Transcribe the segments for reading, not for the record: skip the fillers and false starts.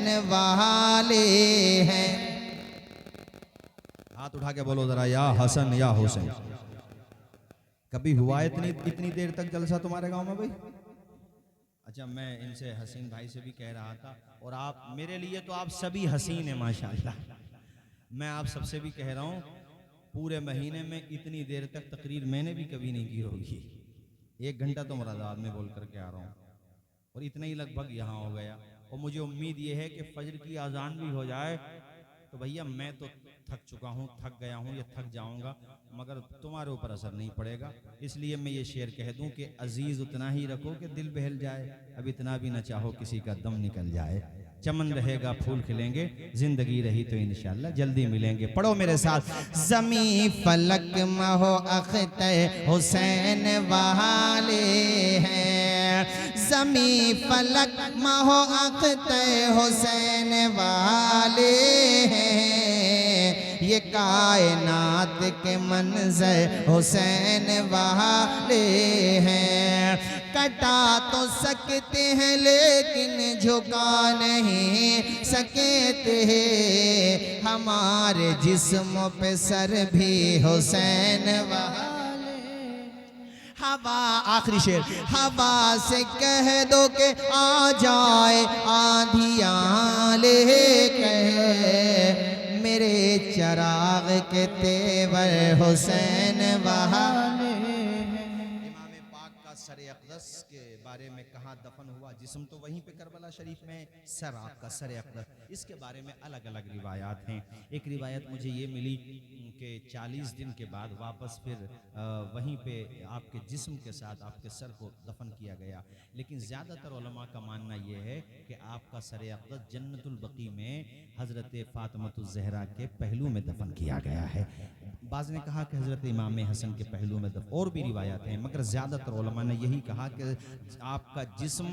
हुसैन वाले हैं। हाथ उठा के बोलो जरा, या हसन या हुसैन। कभी हुआ इतनी इतनी देर तक जलसा तुम्हारे गांव में भाई? अच्छा, मैं इनसे हसीन भाई से भी कह रहा था, और आप मेरे लिए तो आप सभी हसीन हैं माशाल्लाह। मैं आप सबसे भी कह रहा हूँ, पूरे महीने में इतनी देर तक तकरीर मैंने भी कभी नहीं की होगी। 1 घंटा तो मुरादाबाद में बोल करके आ रहा हूँ, और इतना ही लगभग यहाँ हो गया। और मुझे उम्मीद ये है कि फजर की आज़ान भी हो जाए तो भैया मैं तो थक चुका हूँ, थक गया हूँ या थक जाऊँगा, मगर तुम्हारे ऊपर असर नहीं पड़ेगा। इसलिए मैं ये शेर कह दूँ कि अजीज़ उतना ही रखो कि दिल बहल जाए, अब इतना भी न चाहो किसी का दम निकल जाए। चमन रहेगा फूल खिलेंगे, जिंदगी रही तो इंशाअल्लाह जल्दी मिलेंगे। पढ़ो मेरे साथ। ज़मी फलक महो अख्तर हुसैन वाले हैं। ज़मी फलक महो अख्तर हुसैन वाले हैं। ये कायनात के मंज़र हुसैन वाले हैं। कटा तो सकते हैं लेकिन झुका नहीं सकते, हमारे जिस्म पे सर भी हुसैन वाले। हवा, आखिरी शेर, हवा से कह दो कि आ जाए आंधियां लेकर, मेरे चराग के तेवर हुसैन वाले। इमाम पाक का सर अक़दस के बारे में कहाँ दफन हुआ, जिस्म तो वहीं पे करबला शरीफ में, सर आपका सर अक़दस, इसके बारे में अलग अलग रिवायात हैं। एक रिवायत मुझे ये मिली कि 40 दिन के बाद वापस फिर वहीं पे आपके जिस्म के साथ आपके सर को दफन किया गया। लेकिन ज़्यादातर उलमा का मानना ये है कि आपका सर अक़दस जन्नतुल बकी में हज़रत फ़ातिमतुज़ ज़हरा के पहलू में दफन किया गया है। बाज़ ने कहा कि हज़रत इमाम हसन के पहलू में दफन, और भी रिवायात हैं, मगर ज़्यादातर उलमा ने यही कहा कि आपका जिस्म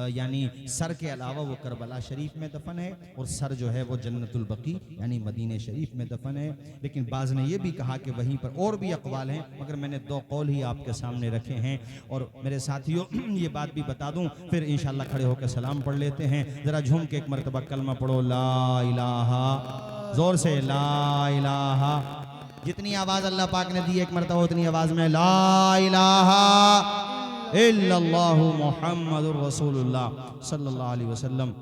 यानी सर के अलावा वो करबला शरीफ में दफन है, और सर जो है वो जन्नतुल बकी यानी मदीने शरीफ में दफन है। लेकिन बाज़ ने ये भी कहा कि वहीं पर और भी अक़वाल हैं, मगर मैंने 2 कौल ही आपके सामने रखे हैं। और मेरे साथियों ये बात भी बता दूं, फिर इंशाअल्लाह खड़े होकर सलाम पढ़ लेते हैं। ज़रा झूम के एक मरतबा कलमा पढ़ो, ला इलाहा, ज़ोर से ला इलाहा। जितनी आवाज़ अल्लाह पाक ने दी एक मरतबा उतनी आवाज़ में ला इलाहा इल्लल्लाहु मुहम्मदुर रसूलुल्लाह सल्लल्लाहु अलैहि वसल्लम।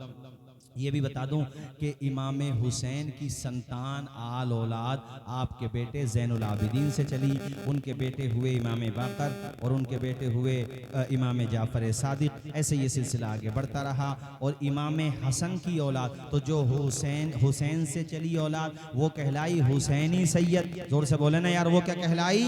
ये भी बता दूं कि इमाम हुसैन की संतान आल औलाद आपके बेटे ज़ैनुल आबिदीन से चली, उनके बेटे हुए इमाम बाकर, और उनके बेटे हुए इमाम जाफ़र सादिक। ऐसे ये सिलसिला आगे बढ़ता रहा। और इमाम हसन की औलाद, तो जो हुसैन से चली औलाद, वो कहलाई हुसैनी सैयद। जोर से बोले ना यार, वो क्या कहलाई?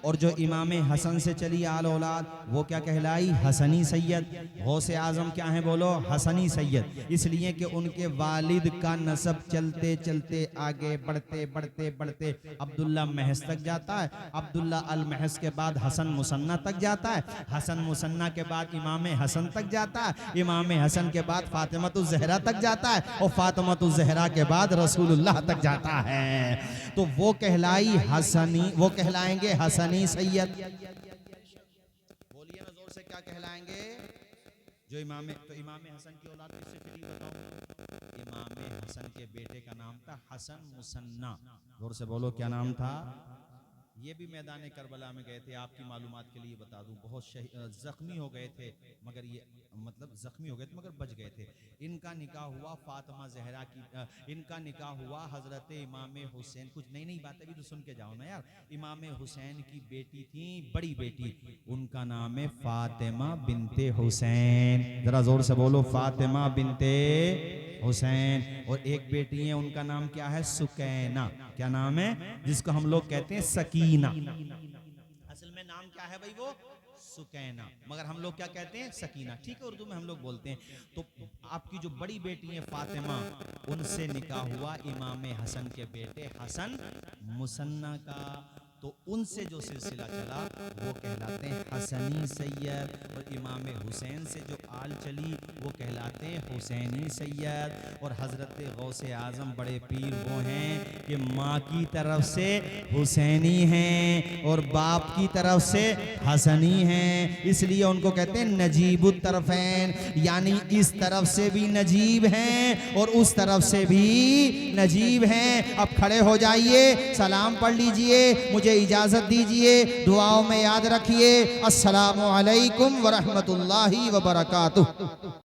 और जो इमाम हसन से चली आल औलाद, वो क्या कहलाई? हसनी सैयद। गौसे आज़म क्या है बोलो? हसनी सैयद। इसलिए कि उनके वालिद का नसब चलते चलते आगे बढ़ते बढ़ते बढ़ते अब्दुल्ला महस तक जाता है, अब्दुल्ला अल महस के बाद हसन मुसन्ना तक जाता है, हसन मुसन्ना के बाद इमाम हसन तक जाता है, इमाम हसन के बाद फातिमतुज़ ज़हरा तक जाता है, और फातिमतुज़ ज़हरा के बाद रसूलुल्लाह तक जाता है। तो वो कहलाई हसनी, वो कहलाएंगे हसनी सैयद। बोलिए ना जोर से, क्या कहलाएंगे? जो इमाम, तो इमाम हसन की औलाद किससे चली बताओ? इमाम हसन के बेटे का नाम था हसन मुसन्ना। जोर से बोलो, क्या नाम था? ये भी मैदान करबला में गए थे, आपकी मालूमात के लिए बता दूं, बहुत जख्मी हो गए थे, मगर ये मतलब जख्मी हो गए थे मगर बच गए थे। इनका निकाह हुआ फातिमा ज़हरा की, इनका निकाह हुआ हज़रत इमाम हुसैन। कुछ नई नई बातें भी तो सुन के जाओ ना यार। इमाम हुसैन की बेटी थी, बड़ी बेटी, उनका नाम है फातिमा बिनते हुसैन। जरा जोर से बोलो, फातिमा बिनते हुसैन। और एक बेटी है, उनका नाम क्या है? सुकैना। क्या नाम है? जिसको हम लोग कहते हैं सकीना। असल में नाम क्या है भाई? वो सुकैना, मगर हम लोग क्या कहते हैं? सकीना। ठीक है, उर्दू में हम लोग बोलते हैं। तो आपकी जो बड़ी बेटी है फातिमा, उनसे निकाह हुआ इमाम हसन के बेटे हसन मुसन्ना का। तो उनसे जो सिलसिला चला वो कहलाते हैं हसनी सैयद, और इमाम हुसैन से जो आल चली वो कहलाते हैं हुसैनी सैयद। और हज़रत गौसे आज़म बड़े पीर वो हैं कि माँ की तरफ से हुसैनी हैं और बाप की तरफ से हसनी हैं, इसलिए उनको कहते हैं नजीबुत तरफ़ैन, यानी इस तरफ से भी नजीब हैं और उस तरफ से भी नजीब हैं। अब खड़े हो जाइए, सलाम पढ़ लीजिए, मुझे इजाज़त दीजिए, दुआओं में याद रखिए। अस्सलामु अलैकुम व रहमतुल्लाहि व बरकातुहू।